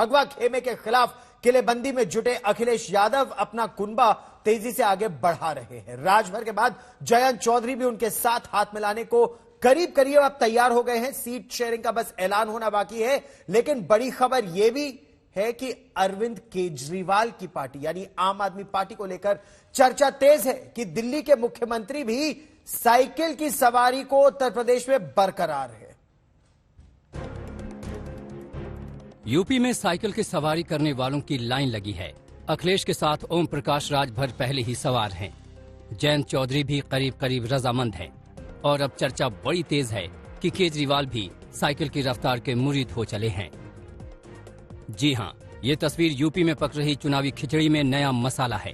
भगवा खेमे के खिलाफ किलेबंदी में जुटे अखिलेश यादव अपना कुनबा तेजी से आगे बढ़ा रहे हैं। राजभर के बाद जयंत चौधरी भी उनके साथ हाथ मिलाने को करीब करीब अब तैयार हो गए हैं। सीट शेयरिंग का बस ऐलान होना बाकी है। लेकिन बड़ी खबर यह भी है कि अरविंद केजरीवाल की पार्टी यानी आम आदमी पार्टी को लेकर चर्चा तेज है कि दिल्ली के मुख्यमंत्री भी साइकिल की सवारी को उत्तर प्रदेश में बरकरार है। यूपी में साइकिल की सवारी करने वालों की लाइन लगी है। अखिलेश के साथ ओम प्रकाश राजभर पहले ही सवार हैं। जयंत चौधरी भी करीब करीब रजामंद है और अब चर्चा बड़ी तेज है कि केजरीवाल भी साइकिल की रफ्तार के मुरीद हो चले हैं। जी हां, ये तस्वीर यूपी में पक रही चुनावी खिचड़ी में नया मसाला है।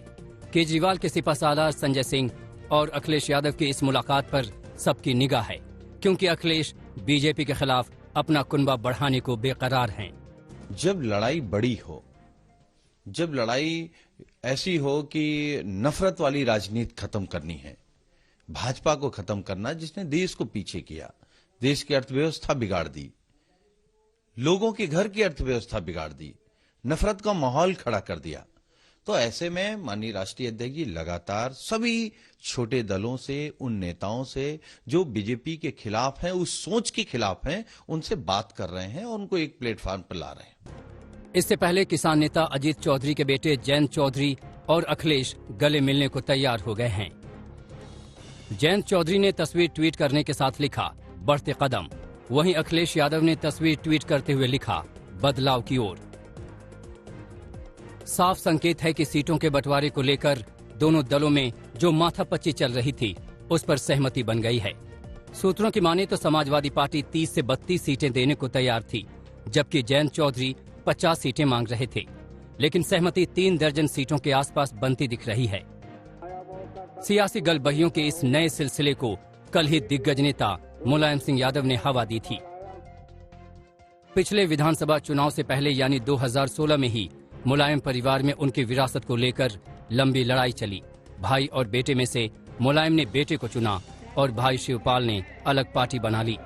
केजरीवाल के सिपहसालार संजय सिंह और अखिलेश यादव की इस मुलाकात पर सबकी निगाह है, क्योंकि अखिलेश बीजेपी के खिलाफ अपना कुनबा बढ़ाने को बेकरार हैं। जब लड़ाई बड़ी हो, जब लड़ाई ऐसी हो कि नफरत वाली राजनीति खत्म करनी है, भाजपा को खत्म करना जिसने देश को पीछे किया, देश की अर्थव्यवस्था बिगाड़ दी, लोगों के घर की अर्थव्यवस्था बिगाड़ दी, नफरत का माहौल खड़ा कर दिया, तो ऐसे में माननीय राष्ट्रीय अध्यक्ष जी लगातार सभी छोटे दलों से, उन नेताओं से जो बीजेपी के खिलाफ हैं, उस सोच के खिलाफ हैं, उनसे बात कर रहे हैं और उनको एक प्लेटफॉर्म पर ला रहे हैं। इससे पहले किसान नेता अजीत चौधरी के बेटे जयंत चौधरी और अखिलेश गले मिलने को तैयार हो गए हैं। जयंत चौधरी ने तस्वीर ट्वीट करने के साथ लिखा, बढ़ते कदम। वहीं अखिलेश यादव ने तस्वीर ट्वीट करते हुए लिखा, बदलाव की ओर। साफ संकेत है कि सीटों के बंटवारे को लेकर दोनों दलों में जो माथापच्ची चल रही थी, उस पर सहमति बन गई है। सूत्रों की माने तो समाजवादी पार्टी 30 से 32 सीटें देने को तैयार थी, जबकि जयंत चौधरी 50 सीटें मांग रहे थे। लेकिन सहमति 3 दर्जन सीटों के आसपास बनती दिख रही है। सियासी गलबहियों के इस नए सिलसिले को कल ही दिग्गज नेता मुलायम सिंह यादव ने हवा दी थी। पिछले विधानसभा चुनाव से पहले यानी 2016 में ही मुलायम परिवार में उनकी विरासत को लेकर लंबी लड़ाई चली। भाई और बेटे में से मुलायम ने बेटे को चुना और भाई शिवपाल ने अलग पार्टी बना ली।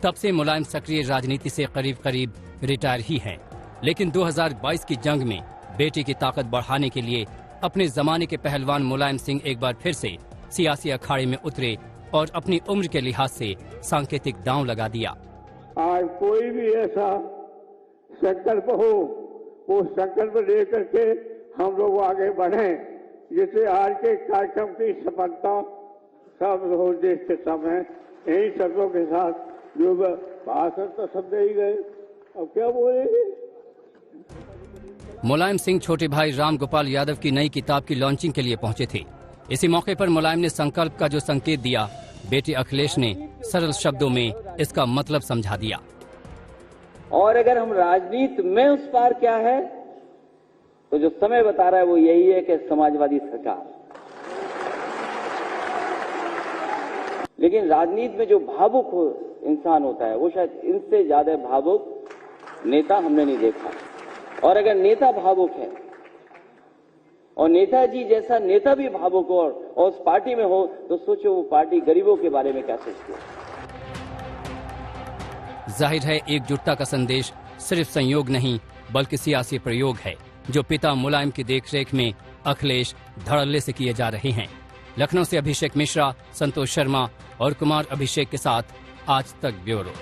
तब से मुलायम सक्रिय राजनीति से करीब करीब रिटायर ही हैं। लेकिन 2022 की जंग में बेटे की ताकत बढ़ाने के लिए अपने जमाने के पहलवान मुलायम सिंह एक बार फिर से सियासी अखाड़े में उतरे और अपनी उम्र के लिहाज से सांकेतिक दांव लगा दिया। आज कोई भी ऐसा संकल्प हो, वो संकल्प लेकर के हम लोग आगे बढ़ें, जिससे आज के कार्यक्रम की सफलता सब हो देश के सामने। यही शब्दों के साथ जो भाषण तो सब दे ही गए, अब क्या बोलेंगे। मुलायम सिंह छोटे भाई राम गोपाल यादव की नई किताब की लॉन्चिंग के लिए पहुंचे थे। इसी मौके पर मुलायम ने संकल्प का जो संकेत दिया, बेटे अखिलेश ने सरल शब्दों में इसका मतलब समझा दिया। और अगर हम राजनीति में उस पार क्या है, तो जो समय बता रहा है वो यही है कि समाजवादी सरकार। लेकिन राजनीति में जो भावुक इंसान होता है, वो शायद इनसे ज्यादा भावुक नेता हमने नहीं देखा। और अगर नेता भावुक है और नेताजी जैसा नेता भी भावुक हो और उस पार्टी में हो, तो सोचो वो पार्टी गरीबों के बारे में क्या सोचती है। जाहिर है एकजुटता का संदेश सिर्फ संयोग नहीं बल्कि सियासी प्रयोग है, जो पिता मुलायम की देखरेख में अखिलेश धड़ल्ले से किए जा रहे हैं। लखनऊ से अभिषेक मिश्रा, संतोष शर्मा और कुमार अभिषेक के साथ आज तक ब्यूरो।